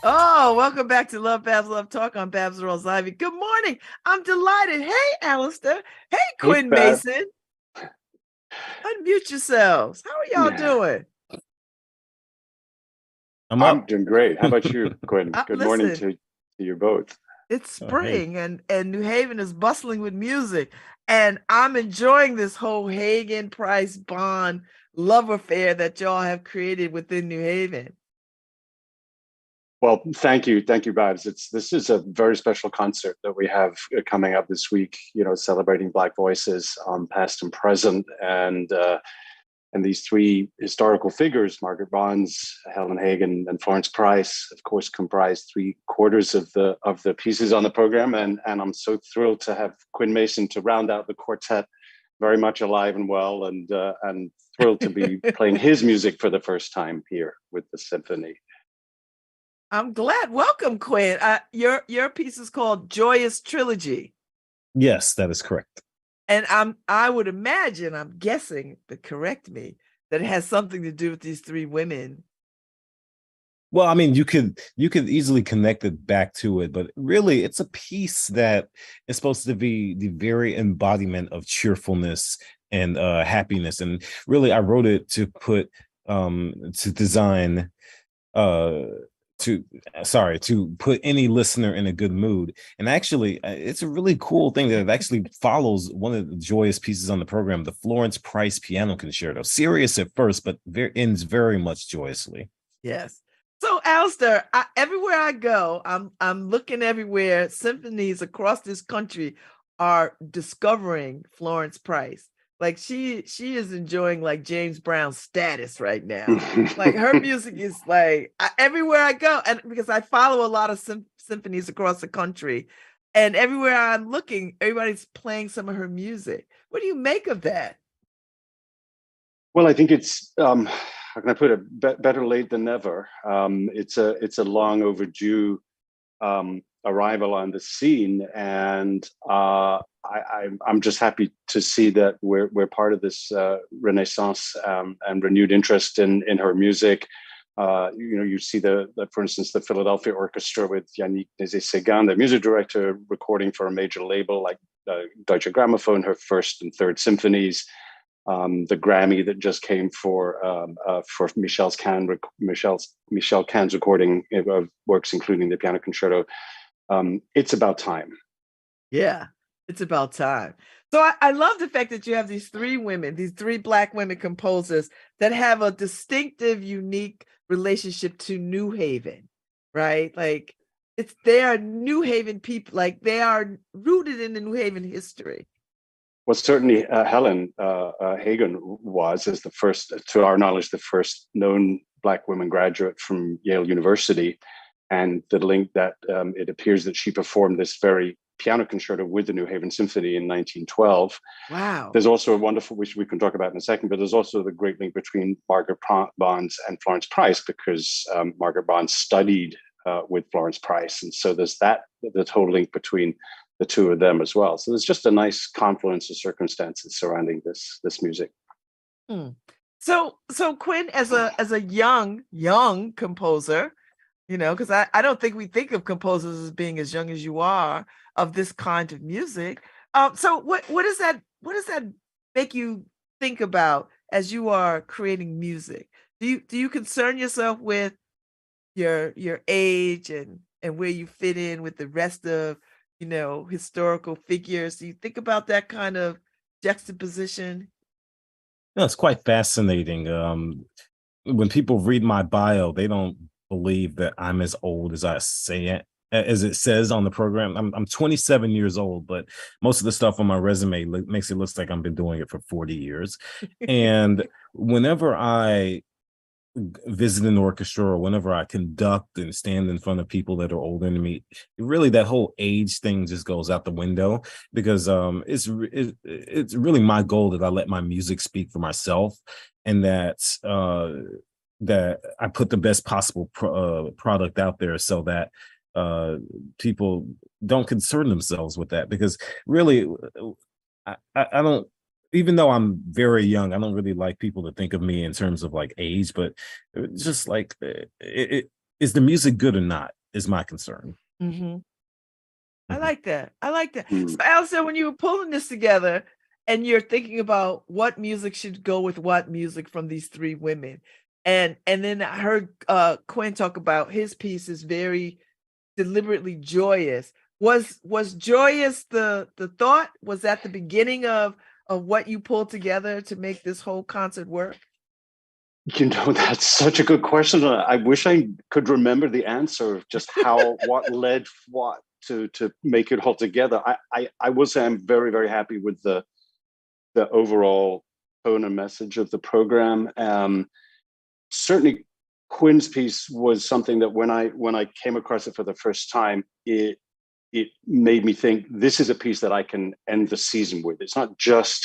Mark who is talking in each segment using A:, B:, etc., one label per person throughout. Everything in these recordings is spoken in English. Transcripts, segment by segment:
A: Oh, welcome back to LoveBabz, Love Talk on Babz Rawls-Ivy. Good morning. I'm delighted. Hey, Alistair. Hey,
B: Hey,
A: Quinn
B: Babz.
A: Mason. Unmute yourselves. How are y'all doing?
C: I'm
B: I'm
C: up.
B: doing great. How about you, Quinn? Good morning
A: Listen,
B: to you both.
A: it's
C: Oh, hey.
A: spring and New Haven is bustling with music. And I'm enjoying this whole Hagen Price Bond love affair that y'all have created within New Haven.
B: Well, thank you, Babz. This is a very special concert that we have coming up this week. You know, celebrating Black voices, past and present, and these three historical figures, Margaret Bonds, Helen Hagen, and Florence Price, of course, comprise 3/4 of the pieces on the program. And I'm so thrilled to have Quinn Mason to round out the quartet, very much alive and well, and thrilled to be playing his music for the first time here with the symphony.
A: I'm glad. Welcome, Quinn. Your piece is called Joyous Trilogy.
C: Yes, that is correct.
A: And I would imagine, I'm guessing, but correct me, that it has something to do with these three women.
C: Well, I mean, you could easily connect it back to it, but really it's a piece that is supposed to be the very embodiment of cheerfulness and happiness. And really I wrote it to put to design to put any listener in a good mood. And actually it's a really cool thing that it actually follows one of the joyous pieces on the program, the Florence Price Piano Concerto. Serious at first, but ends very much joyously.
A: Yes. So Alistair, everywhere I go, I'm looking everywhere. Symphonies across this country are discovering Florence Price. Like she is enjoying like James Brown status right now. Like her music is like everywhere I go, and because I follow a lot of symphonies across the country, and everywhere I'm looking, everybody's playing some of her music. What do you make of that?
B: Well, I think it's how can I put it? Better late than never. It's a long overdue arrival on the scene, and I'm just happy to see that we're part of this renaissance and renewed interest in her music. You know, you see for instance, the Philadelphia Orchestra with Yannick Nézet-Séguin, the music director, recording for a major label like Deutsche Grammophon, her first and third symphonies. The Grammy that just came for Michel Can's recording of works, including the piano concerto. It's about time.
A: Yeah, it's about time. So I love the fact that you have these three women, these three Black women composers that have a distinctive, unique relationship to New Haven, right? Like they are New Haven people, like they are rooted in the New Haven history.
B: Well, certainly Helen Hagen was, as the first, to our knowledge, the first known Black woman graduate from Yale University. And the link that it appears that she performed this very piano concerto with the New Haven Symphony in 1912.
A: Wow.
B: There's also a wonderful, which we can talk about in a second, but there's also the great link between Margaret Bonds and Florence Price, because Margaret Bonds studied with Florence Price. And so there's the total link between the two of them as well. So there's just a nice confluence of circumstances surrounding this music.
A: Hmm. So Quinn, as a young composer, you know, because I don't think we think of composers as being as young as you are of this kind of music. So what does that make you think about as you are creating music? Do you concern yourself with your age and where you fit in with the rest of, you know, historical figures? Do you think about that kind of juxtaposition?
C: No, it's quite fascinating. When people read my bio, they don't believe that I'm as old as I say it, as it says on the program. I'm 27 years old, but most of the stuff on my resume makes it look like I've been doing it for 40 years. And whenever I visit an orchestra or whenever I conduct and stand in front of people that are older than me, really that whole age thing just goes out the window, because it's really my goal that I let my music speak for myself, and that that I put the best possible product out there, so that people don't concern themselves with that. Because really, I don't, even though I'm very young, I don't really like people to think of me in terms of like age, but just like is the music good or not? Is my concern.
A: Mm-hmm. I
C: Mhm.
A: like that. I like that.
B: Mm.
A: So, Alistair, when you were pulling this together and you're thinking about what music should go with what music from these three women, and then I heard Quinn talk about his piece is very deliberately joyous. Was joyous the thought? Was that the beginning of what you pulled together to make this whole concert work?
B: That's such a good question. I wish I could remember the answer of just what led what to make it all together. I will say I'm very, very happy with the overall tone and message of the program. Certainly Quinn's piece was something that when I came across it for the first time, it made me think this is a piece that I can end the season with. It's not just,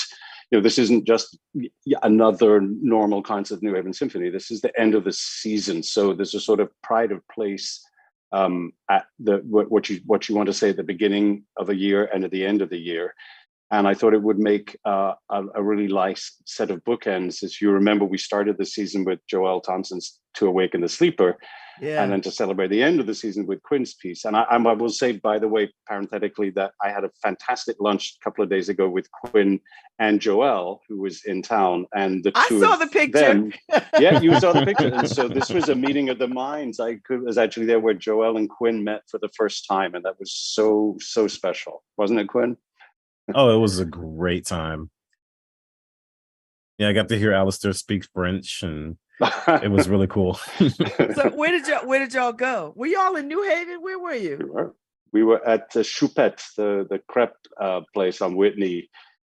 B: this isn't just another normal concert of New Haven Symphony. This is the end of the season. So there's a sort of pride of place at what you want to say at the beginning of a year and at the end of the year. And I thought it would make a really nice set of bookends. As you remember, we started the season with Joel Thompson's To Awaken the Sleeper, and then to celebrate the end of the season with Quinn's piece. And I will say, by the way, parenthetically, that I had a fantastic lunch a couple of days ago with Quinn and Joel, who was in town, and the two
A: I saw the picture.
B: Them, yeah, you saw the picture. And so this was a meeting of the minds. I was actually there where Joel and Quinn met for the first time, and that was so special, wasn't it, Quinn?
C: Oh, it was a great time. Yeah, I got to hear Alistair speak French, and it was really cool.
A: So where did y'all go? Were y'all in New Haven? Where were you?
B: We were at the Choupette, the crepe place on Whitney,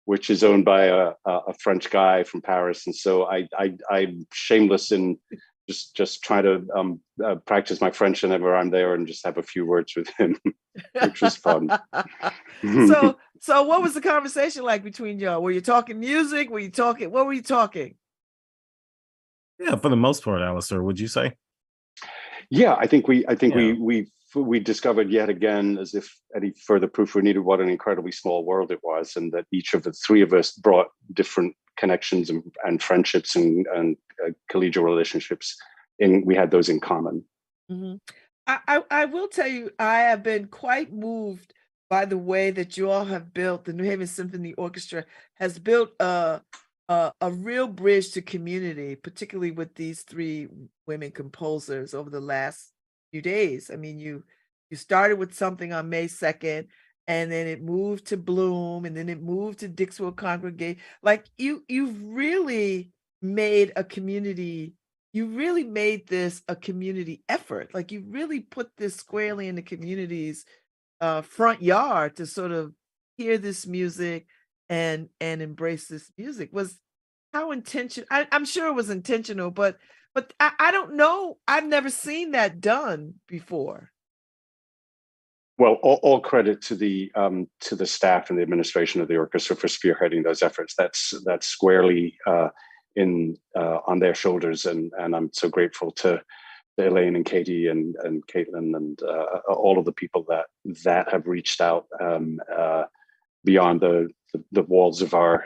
B: which is owned by a French guy from Paris. And so I'm shameless in just try to practice my French whenever I'm there and just have a few words with him, which was fun.
A: So what was the conversation like between y'all? Were you talking music? What were you talking?
C: Yeah, for the most part, Alistair, would you say?
B: Yeah, I think we discovered yet again, as if any further proof were needed, what an incredibly small world it was, and that each of the three of us brought different connections and friendships and collegial relationships, and we had those in common.
A: Mm-hmm. I will tell you, I have been quite moved by the way that you all have built. The New Haven Symphony Orchestra has built a real bridge to community, particularly with these three women composers over the last few days. I mean, you started with something on May 2nd, and then it moved to Bloom, and then it moved to Dixwell Congregate. Like you've really made a community. You really made this a community effort. Like you really put this squarely in the community's front yard to sort of hear this music and embrace this music. Was how intentional? I'm sure it was intentional, but I don't know. I've never seen that done before.
B: Well, all credit to the staff and the administration of the orchestra for spearheading those efforts. That's squarely on their shoulders, and I'm so grateful to Elaine and Katie and Caitlin and all of the people that have reached out beyond the walls of our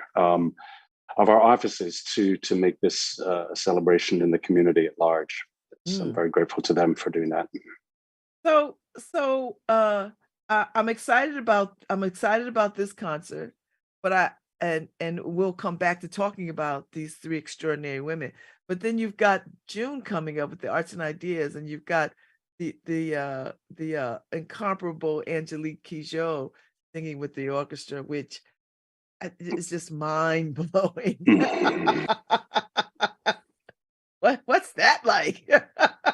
B: offices to make this a celebration in the community at large. I'm very grateful to them for doing that.
A: So I'm excited about this concert, but and we'll come back to talking about these three extraordinary women. But then you've got June coming up with the Arts and Ideas, and you've got the incomparable Angelique Kidjo singing with the orchestra, which is just mind blowing. What's that like?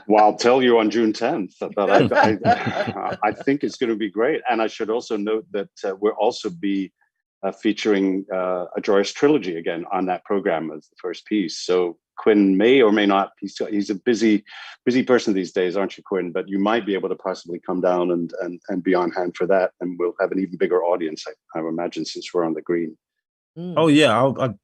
B: Well, I'll tell you on June 10th, but I think it's going to be great. And I should also note that we'll also be featuring a Joyous Trilogy again on that program as the first piece. So Quinn may or may not, he's a busy person these days, aren't you, Quinn? But you might be able to possibly come down and be on hand for that. And we'll have an even bigger audience, I imagine, since we're on the green.
C: Oh yeah,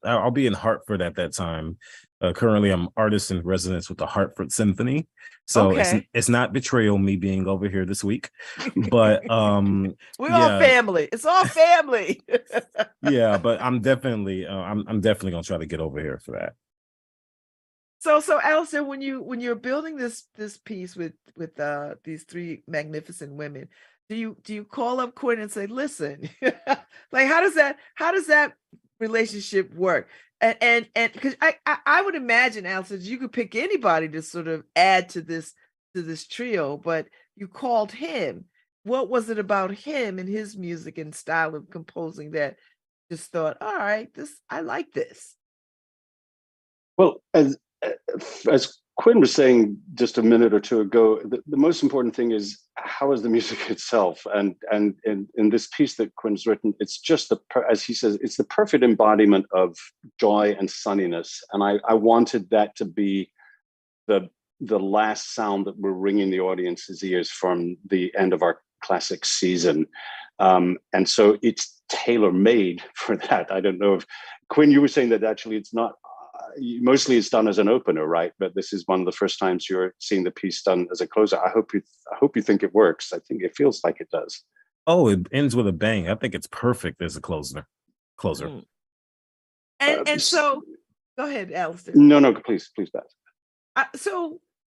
C: I'll be in Hartford at that time. Currently, I'm artist in residence with the Hartford Symphony, so it's not betrayal me being over here this week, but
A: we're all family. It's all family.
C: Yeah, but I'm definitely gonna try to get over here for that.
A: So Alistair, when you're building this piece with these three magnificent women, do you call up Quinn and say, listen, like how does that relationship work? And because I would imagine, Alistair, you could pick anybody to sort of add to this trio, but you called him. What was it about him and his music and style of composing that just thought, all right, I like this?
B: Well, as Quinn was saying just a minute or two ago, the most important thing is how is the music itself, and in this piece that Quinn's written, it's just as he says, it's the perfect embodiment of joy and sunniness, and I wanted that to be the last sound that we're ringing the audience's ears from the end of our classic season, and so it's tailor-made for that. I don't know if Quinn, you were saying that actually it's not. Mostly it's done as an opener, right? But this is one of the first times you're seeing the piece done as a closer. I hope you think it works. I think it feels like it does.
C: Oh, it ends with a bang. I think it's perfect as a closer.
A: Mm. And so, go ahead, Alistair.
B: No, please, Babz.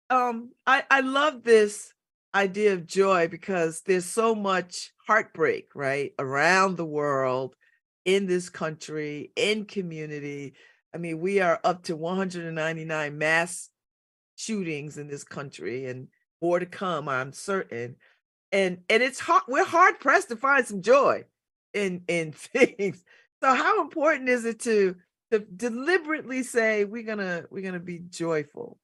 A: I love this idea of joy because there's so much heartbreak, right, around the world, in this country, in community. I mean, we are up to 199 mass shootings in this country, and more to come, I'm certain. And it's hard. We're hard pressed to find some joy in things. So, how important is it to deliberately say we're gonna be joyful?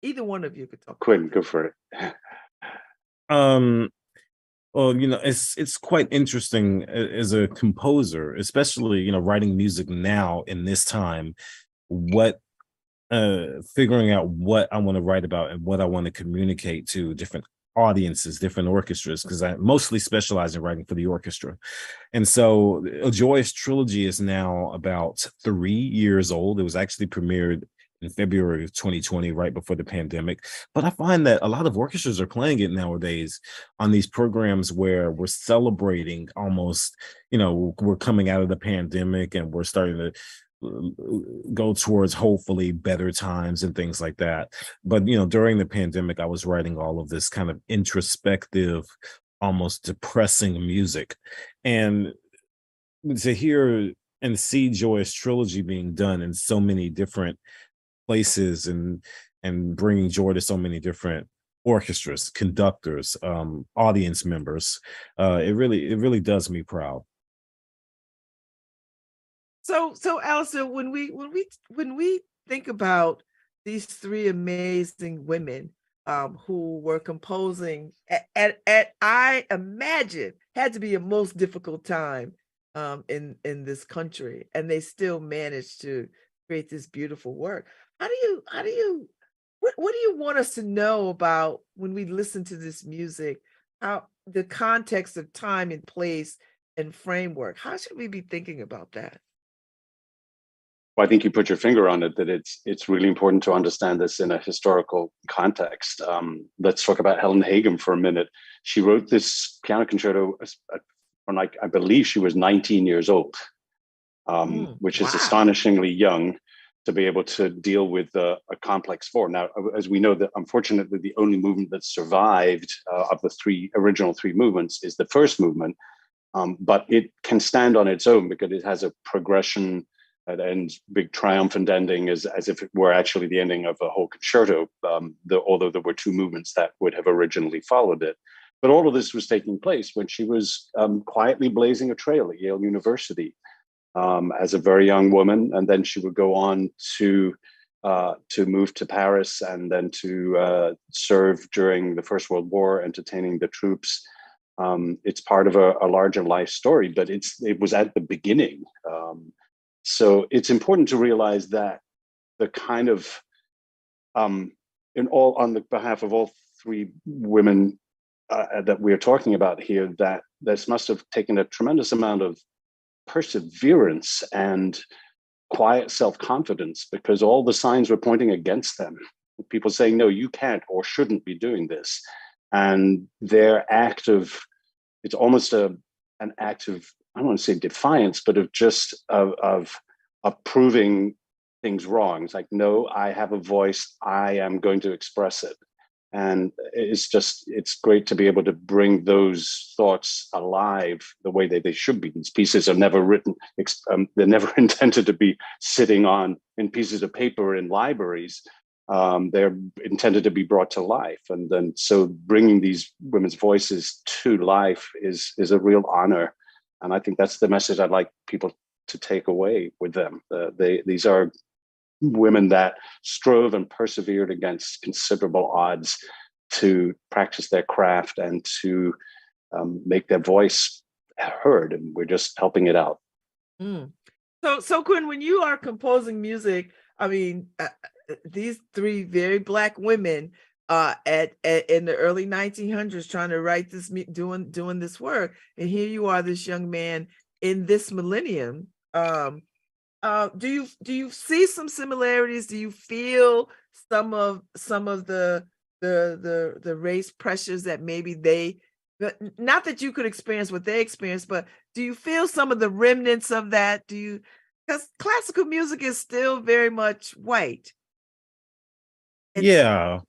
A: Either one of you could talk.
B: Quinn, go for it.
C: Well, it's quite interesting as a composer, especially, writing music now in this time, what figuring out what I want to write about and what I want to communicate to different audiences, different orchestras, because I mostly specialize in writing for the orchestra. And so A Joyous Trilogy is now about 3 years old. It was actually premiered in February of 2020, right before the pandemic. But I find that a lot of orchestras are playing it nowadays on these programs where we're celebrating almost, we're coming out of the pandemic and we're starting to go towards hopefully better times and things like that. But, during the pandemic, I was writing all of this kind of introspective, almost depressing music. And to hear and see Joyous Trilogy being done in so many different places and bringing joy to so many different orchestras, conductors, audience members, it really does me proud.
A: So Alistair, when we think about these three amazing women who were composing at I imagine had to be a most difficult time in this country, and they still managed to create this beautiful work. What do you want us to know about when we listen to this music? How the context of time and place and framework? How should we be thinking about that?
B: Well, I think you put your finger on it, that it's really important to understand this in a historical context. Let's talk about Helen Hagen for a minute. She wrote this piano concerto when I believe she was 19 years old, which is astonishingly young to be able to deal with a complex form. Now, as we know, that unfortunately the only movement that survived of the original three movements is the first movement, but it can stand on its own because it has a progression that ends big triumphant ending as if it were actually the ending of a whole concerto, although there were two movements that would have originally followed it. But all of this was taking place when she was quietly blazing a trail at Yale University as a very young woman, and then she would go on to move to Paris and then to serve during the First World War, entertaining the troops. It's part of a larger life story, but it was at the beginning. So it's important to realize that the kind of on the behalf of all three women that we're talking about here, that this must have taken a tremendous amount of perseverance and quiet self-confidence, because all the signs were pointing against them. People saying, no, you can't or shouldn't be doing this. And their act of, it's almost an act of, I don't want to say defiance, but of just of proving things wrong. It's like, no, I have a voice. I am going to express it. And it's great to be able to bring those thoughts alive the way that they should be. These pieces are never written, they're never intended to be sitting in pieces of paper in libraries. They're intended to be brought to life. And then so bringing these women's voices to life is a real honor. And I think that's the message I'd like people to take away with them. These are women that strove and persevered against considerable odds to practice their craft and to make their voice heard, and we're just helping it out.
A: So Quinn, when you are composing music, I mean, these three very Black women in the early 1900s trying to write this, doing this work, and here you are, this young man in this millennium. Do you see some similarities? Do you feel some of the race pressures that maybe not that you could experience what they experienced, but do you feel some of the remnants of that? Because classical music is still very much white. White.
C: Yeah.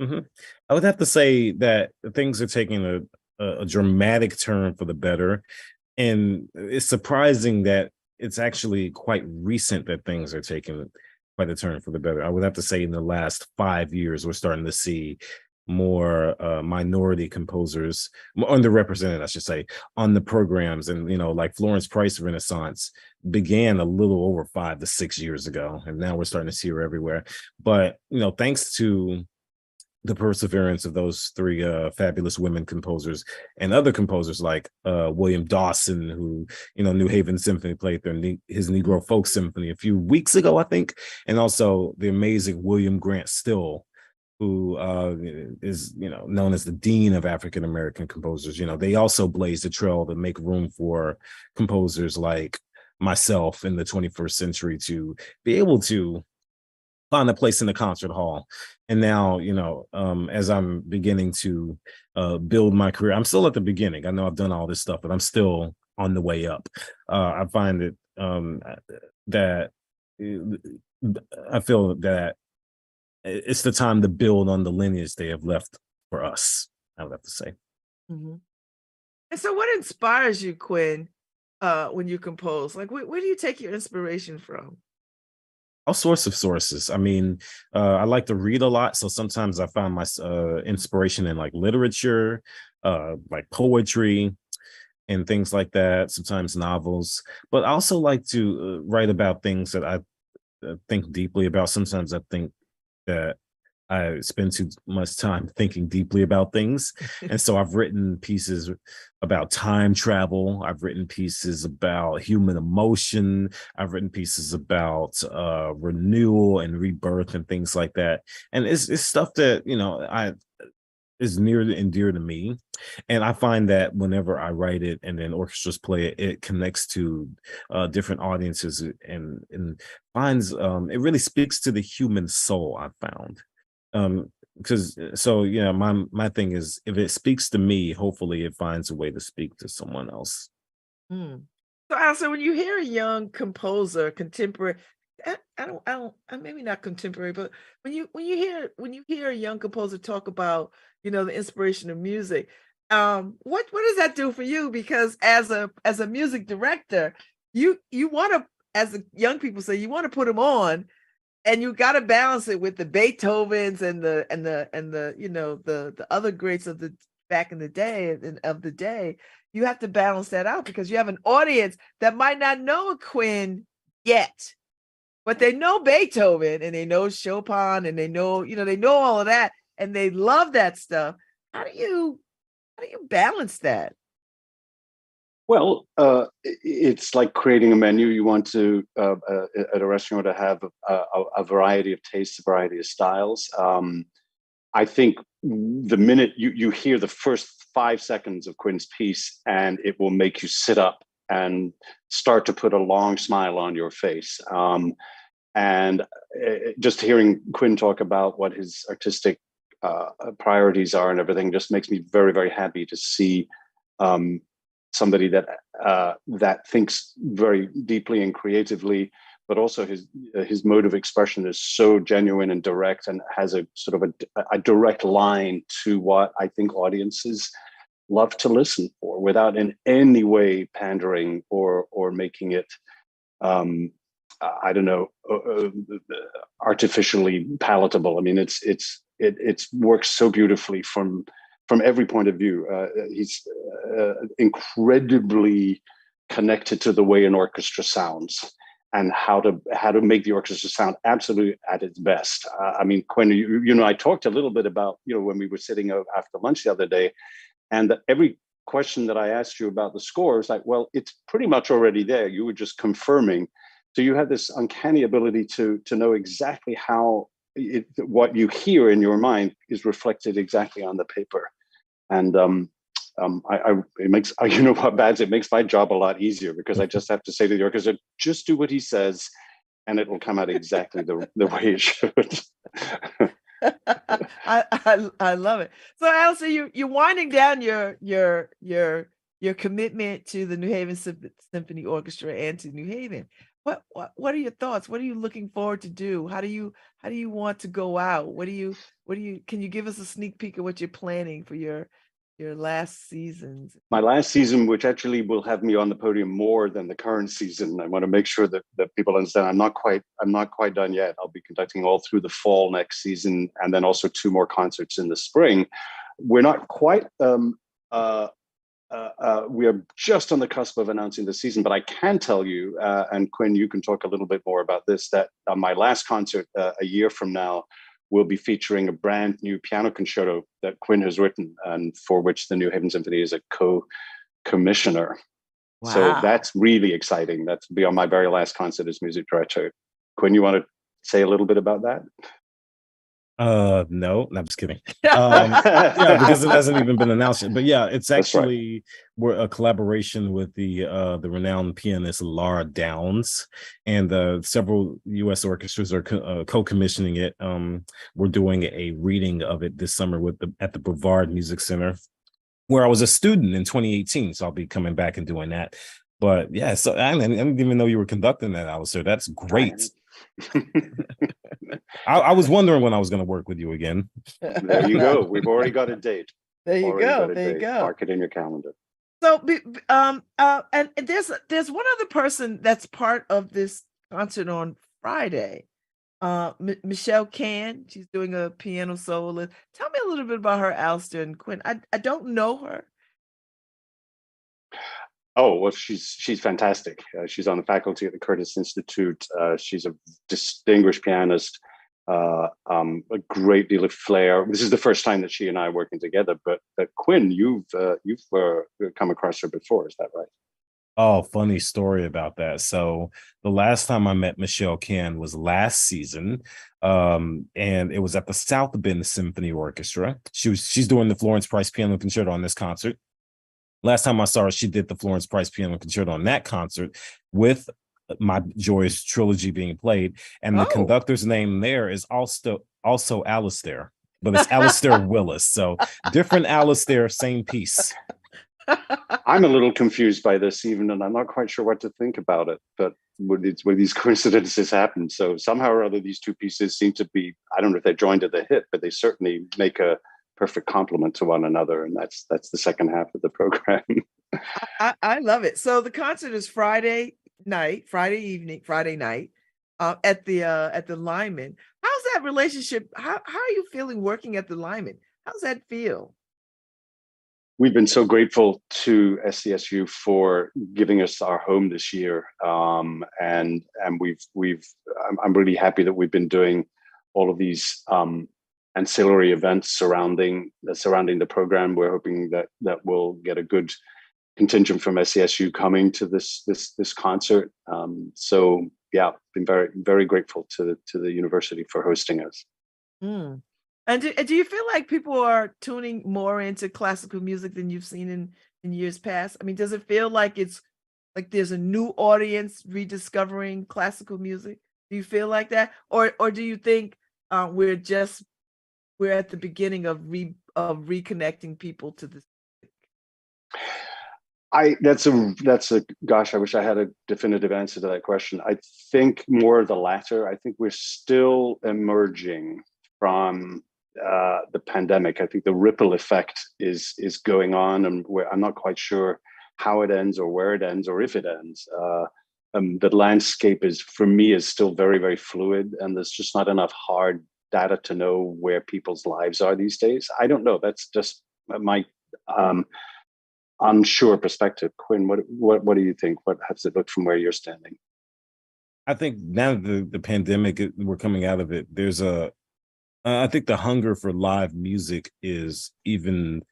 C: Mm-hmm. I would have to say that things are taking a dramatic turn for the better, and it's surprising that it's actually quite recent that things are taking quite a turn for the better. I would have to say in the last 5 years, we're starting to see more minority composers, more underrepresented, I should say, on the programs. And, like Florence Price Renaissance began a little over 5 to 6 years ago, and now we're starting to see her everywhere. But, thanks to the perseverance of those three fabulous women composers and other composers like William Dawson, who, New Haven Symphony played his Negro Folk Symphony a few weeks ago, I think, and also the amazing William Grant Still, who is, known as the Dean of African American composers. They also blazed a trail to make room for composers like myself in the 21st century to be able to find a place in the concert hall. And now, as I'm beginning to build my career, I'm still at the beginning. I know I've done all this stuff, but I'm still on the way up. I find it that I feel that it's the time to build on the lineage they have left for us, I would have to say.
A: Mm-hmm. And so what inspires you, Quinn, when you compose? Like, where do you take your inspiration from?
C: All sorts of sources. I mean, I like to read a lot, so sometimes I find my inspiration in like literature, like poetry and things like that, sometimes novels. But I also like to write about things that I think deeply about. Sometimes I think that I spend too much time thinking deeply about things. And so I've written pieces about time travel. I've written pieces about human emotion. I've written pieces about renewal and rebirth and things like that. And it's stuff that, is near and dear to me. And I find that whenever I write it and then orchestras play it, it connects to different audiences and finds, it really speaks to the human soul, I've found. Because my thing is, if it speaks to me, hopefully it finds a way to speak to someone else.
A: So Allison, when you hear a young composer, contemporary, maybe not contemporary, but when you hear a young composer talk about, the inspiration of music, what does that do for you? Because as a music director, you want to, as the young people say, you want to put them on. And you got to balance it with the Beethovens and the the other greats of the back in the day and of the day. You have to balance that out because you have an audience that might not know Quinn yet, but they know Beethoven and they know Chopin and they know all of that and they love that stuff. How do you balance that?
B: Well, it's like creating a menu. You want to, at a restaurant, to have a variety of tastes, a variety of styles. I think the minute you hear the first 5 seconds of Quinn's piece, and it will make you sit up and start to put a long smile on your face. And just hearing Quinn talk about what his artistic priorities are and everything just makes me very, very happy to see somebody that thinks very deeply and creatively, but also his mode of expression is so genuine and direct, and has a sort of a direct line to what I think audiences love to listen for, without in any way pandering or making it I don't know, artificially palatable. I mean, it works so beautifully from every point of view. He's incredibly connected to the way an orchestra sounds, and how to make the orchestra sound absolutely at its best. I mean, Quinn, you know, I talked a little bit about, you know, when we were sitting after lunch the other day, and every question that I asked you about the score is like, well, it's pretty much already there. You were just confirming. So you have this uncanny ability to know exactly how what you hear in your mind is reflected exactly on the paper. And it makes, you know what, Babz, it makes my job a lot easier, because I just have to say to the orchestra, just do what he says, and it will come out exactly the way it should.
A: I love it. So Allison, you're winding down your commitment to the New Haven Symphony Orchestra and to New Haven. What are your thoughts? What are you looking forward to do? How do you want to go out? Can you give us a sneak peek of what you're planning for your last seasons?
B: My last season, which actually will have me on the podium more than the current season. I want to make sure that people understand I'm not quite done yet. I'll be conducting all through the fall next season, and then also 2 more concerts in the spring. We're not quite we are just on the cusp of announcing the season, but I can tell you, and Quinn, you can talk a little bit more about this, that my last concert a year from now will be featuring a brand new piano concerto that Quinn has written, and for which the New Haven Symphony is a co-commissioner.
A: Wow.
B: So that's really exciting. That's be on my very last concert as music director. Quinn, you want to say a little bit about that?
C: No, I'm just kidding. Yeah, because it hasn't even been announced yet. But yeah, it's actually we're a collaboration with the renowned pianist Laura Downs, and several U.S. orchestras are co-commissioning it. We're doing a reading of it this summer at the Brevard Music Center, where I was a student in 2018. So I'll be coming back and doing that. But yeah, so I didn't even know you were conducting that, Alistair. That's great. I was wondering when I was going to work with you again.
B: There you go. We've already got a date.
A: There you go. There you go.
B: Mark it in your calendar.
A: So, and there's one other person that's part of this concert on Friday. Michelle Can. She's doing a piano solo. Tell me a little bit about her, Alistair and Quinn. I don't know her.
B: Oh, well, she's fantastic. She's on the faculty at the Curtis Institute. She's a distinguished pianist, a great deal of flair. This is the first time that she and I are working together. But Quinn, you've come across her before, is that right?
C: Oh, funny story about that. So the last time I met Michelle Can was last season, and it was at the South Bend Symphony Orchestra. She's doing the Florence Price Piano Concerto on this concert. Last time I saw her, she did the Florence Price Piano Concerto on that concert with My Joyous Trilogy being played. And the conductor's name there is also Alistair, but it's Alistair Willis. So different Alistair, same piece.
B: I'm a little confused by this even, and I'm not quite sure what to think about it. But where these coincidences happen. So somehow or other, these 2 pieces seem to be, I don't know if they're joined at the hip, but they certainly make a perfect complement to one another, and that's the second half of the program.
A: I love it. So the concert is Friday night at the Lyman. How's that relationship? How are you feeling working at the Lyman? How's that feel?
B: We've been so grateful to SCSU for giving us our home this year, and I'm really happy that we've been doing all of these ancillary events surrounding the program. We're hoping that we'll get a good contingent from SCSU coming to this concert. So yeah, been very, very grateful to the university for hosting us.
A: Mm. And do you feel like people are tuning more into classical music than you've seen in years past? I mean, does it feel like it's like there's a new audience rediscovering classical music? Do you feel like that, or do you think we're at the beginning of reconnecting people to this?
B: That's a gosh, I wish I had a definitive answer to that question. I think more the latter. I think we're still emerging from the pandemic. I think the ripple effect is going on, and I'm not quite sure how it ends or where it ends or if it ends. The landscape for me is still very, very fluid, and there's just not enough hard data to know where people's lives are these days. I don't know. That's just my unsure perspective. Quinn, what do you think? What has it looked from where you're standing?
C: I think now the pandemic, we're coming out of it. I think the hunger for live music is even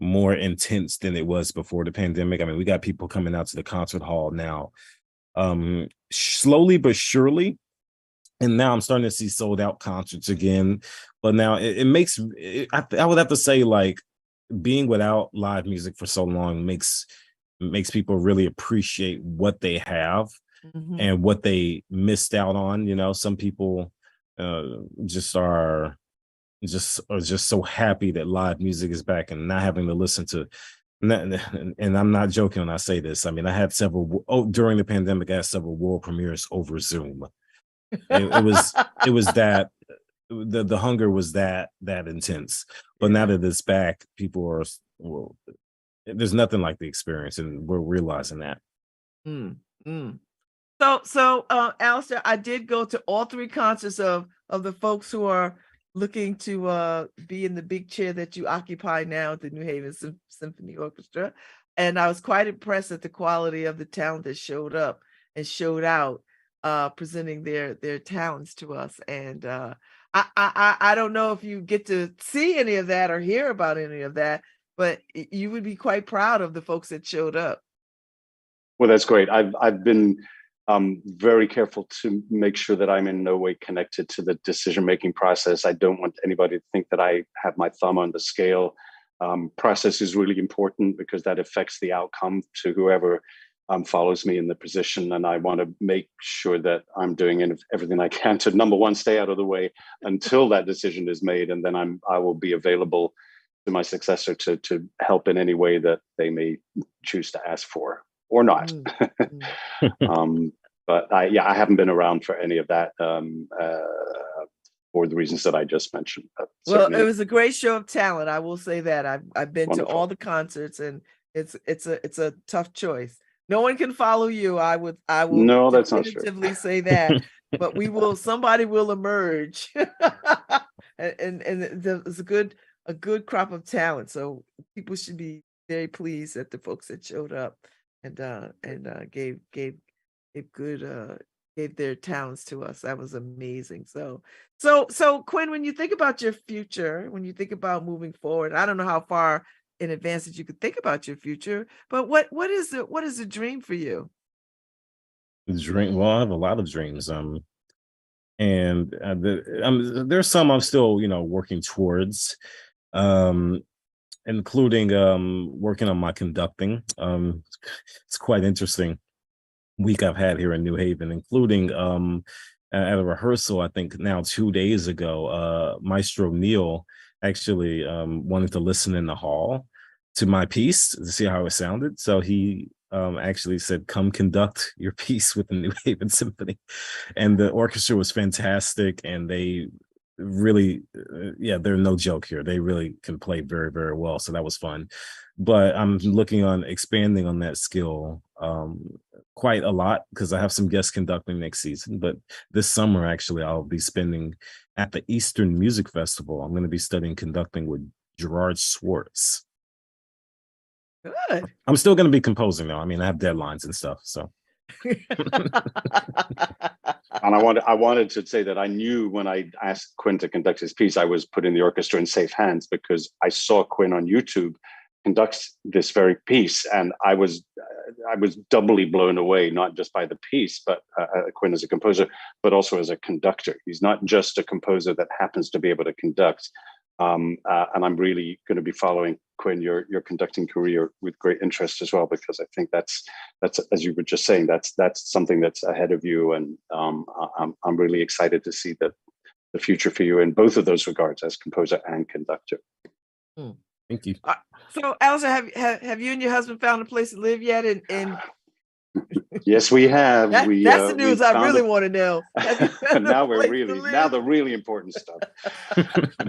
C: more intense than it was before the pandemic. I mean, we got people coming out to the concert hall now, slowly but surely. And now I'm starting to see sold out concerts again. But now it makes, I would have to say, like, being without live music for so long makes people really appreciate what they have and what they missed out on. You know, some people just are just so happy that live music is back and not having to listen to. And I'm not joking when I say this. I mean, I had during the pandemic, I had several world premieres over Zoom. It was that the hunger was that intense. But now that it's back, people are, well, there's nothing like the experience, and we're realizing that.
A: Mm, mm. So, Alistair, I did go to all three concerts of the folks who are looking to be in the big chair that you occupy now at the New Haven Symphony Orchestra, and I was quite impressed at the quality of the talent that showed up and showed out, presenting their talents to us. And I don't know if you get to see any of that or hear about any of that, but you would be quite proud of the folks that showed up.
B: Well, that's great. I've been very careful to make sure that I'm in no way connected to the decision-making process. I don't want anybody to think that I have my thumb on the scale. Process is really important because that affects the outcome to whoever follows me in the position. And I want to make sure that I'm doing everything I can to, number one, stay out of the way until that decision is made. And then I will be available to my successor to help in any way that they may choose to ask for. Or not. But I haven't been around for any of that for the reasons that I just mentioned.
A: Well, it was a great show of talent. I will say that. I've been to all the concerts, and it's a tough choice. No one can follow you. I will
B: no, that's not true.
A: Definitively say that. But somebody will emerge. and there's a good crop of talent. So people should be very pleased at the folks that showed up and gave their talents to us. That was amazing. So Quinn, when you think about your future, when you think about moving forward, I don't know how far in advance that you could think about your future, but what is the dream for you?
C: Dream. Well, I have a lot of dreams. And there's some I'm still, working towards. Including working on my conducting. It's quite interesting week I've had here in New Haven, including at a rehearsal, I think now 2 days ago, Maestro Neil actually wanted to listen in the hall to my piece to see how it sounded. So he actually said, come conduct your piece with the New Haven Symphony. And the orchestra was fantastic, and they really they're no joke here. They really can play very, very well. So that was fun. But I'm looking on expanding on that skill quite a lot, because I have some guest conducting next season. But this summer, actually, I'll be spending at the Eastern Music Festival. I'm going to be studying conducting with Gerard Schwartz.
A: Good.
C: I'm still going to be composing though. I mean, I have deadlines and stuff. So
B: and I wanted to say that I knew when I asked Quinn to conduct his piece, I was putting the orchestra in safe hands, because I saw Quinn on YouTube conduct this very piece, and I was doubly blown away, not just by the piece, but Quinn as a composer, but also as a conductor. He's not just a composer that happens to be able to conduct. And I'm really going to be following, Quinn, your conducting career with great interest as well, because I think that's as you were just saying, that's something that's ahead of you, and I'm really excited to see the future for you in both of those regards, as composer and conductor.
C: Thank you.
A: So, Alistair, have you and your husband found a place to live yet? And
B: Yes, we have.
A: that's the news I really want to know.
B: Now the really important stuff.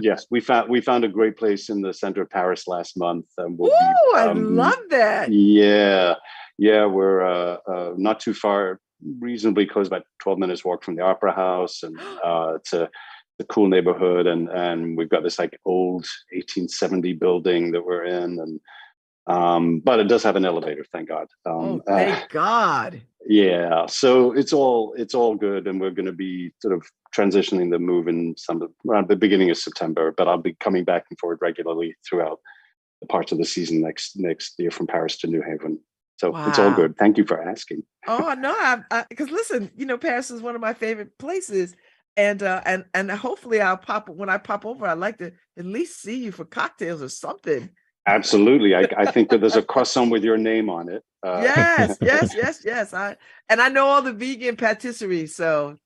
B: Yes, we found a great place in the center of Paris last month. And
A: I love that.
B: Yeah, we're not too far, reasonably close, about 12 minutes walk from the Opera House, and it's a cool neighborhood, and we've got this like old 1870 building that we're in, and but it does have an elevator, thank God.
A: Thank God.
B: Yeah, so it's all good, and we're going to be sort of transitioning the move in around the beginning of September. But I'll be coming back and forward regularly throughout the parts of the season next year from Paris to New Haven. So It's all good. Thank you for asking.
A: Oh no, because listen, Paris is one of my favorite places, and hopefully when I pop over, I'd like to at least see you for cocktails or something.
B: Absolutely. I think that there's a croissant with your name on it.
A: Yes. I know all the vegan patisseries, so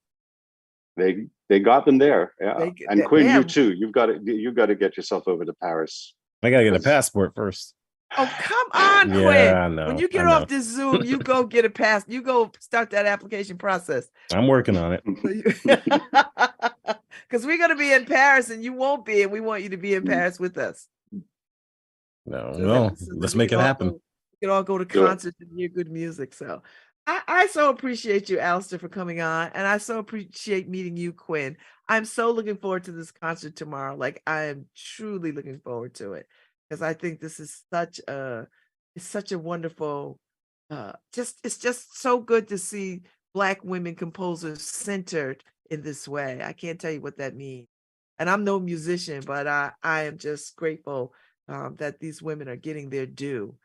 B: they got them there. Yeah. And Quinn, you too. You've got to get yourself over to Paris.
C: I gotta get a passport first.
A: Oh, come on,
C: Yeah,
A: Quinn.
C: I know.
A: When you get off this Zoom, you go get a pass. You go start that application process.
C: I'm working on it.
A: Because we're going to be in Paris and you won't be, and we want you to be in Paris with us.
C: No, let's make it happen.
A: We can all go to concerts and hear good music. So I so appreciate you, Alistair, for coming on. And I so appreciate meeting you, Quinn. I'm so looking forward to this concert tomorrow. Like, I am truly looking forward to it, because I think this is such a wonderful, it's just so good to see Black women composers centered in this way. I can't tell you what that means. And I'm no musician, but I am just grateful that these women are getting their due.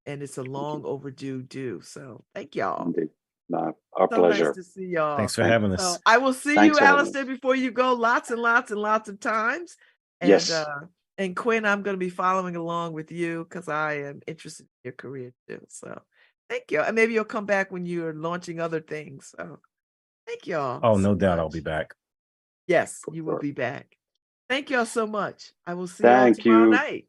A: And it's a long overdue due. So thank y'all.
B: Indeed. Our pleasure.
A: Nice to see y'all.
C: Thanks for having us.
A: So I will see you, Alistair, before you go lots and lots and lots of times. And,
B: yes.
A: And Quinn, I'm going to be following along with you because I am interested in your career too. So thank you. And maybe you'll come back when you're launching other things. So thank y'all.
C: Oh, no doubt I'll be back.
A: Yes, you will be back. Thank y'all so much. I will see you tomorrow night.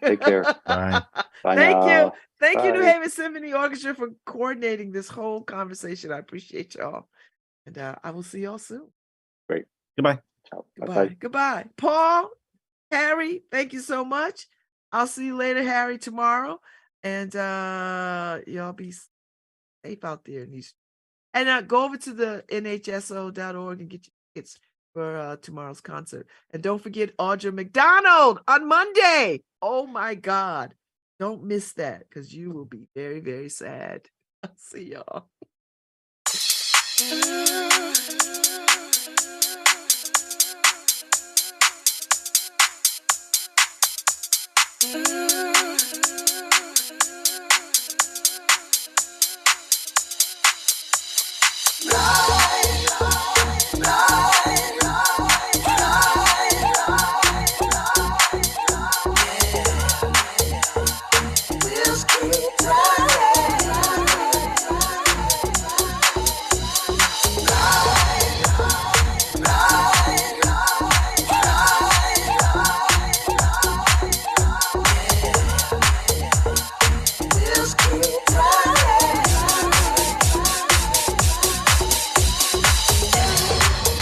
B: Take care.
C: Bye.
B: Bye.
A: Thank you. Thank
B: Bye.
A: you, New Haven Symphony Orchestra, for coordinating this whole conversation. I appreciate y'all. And I will see y'all soon.
B: Great.
C: Goodbye.
B: Ciao.
A: Goodbye.
B: Bye.
A: Goodbye. Paul, Harry, thank you so much. I'll see you later, Harry, tomorrow. And y'all be safe out there. And go over to the nhso.org and get your tickets for tomorrow's concert. And don't forget Audra McDonald on Monday. Oh my God. Don't miss that, because you will be very, very sad. I'll see y'all.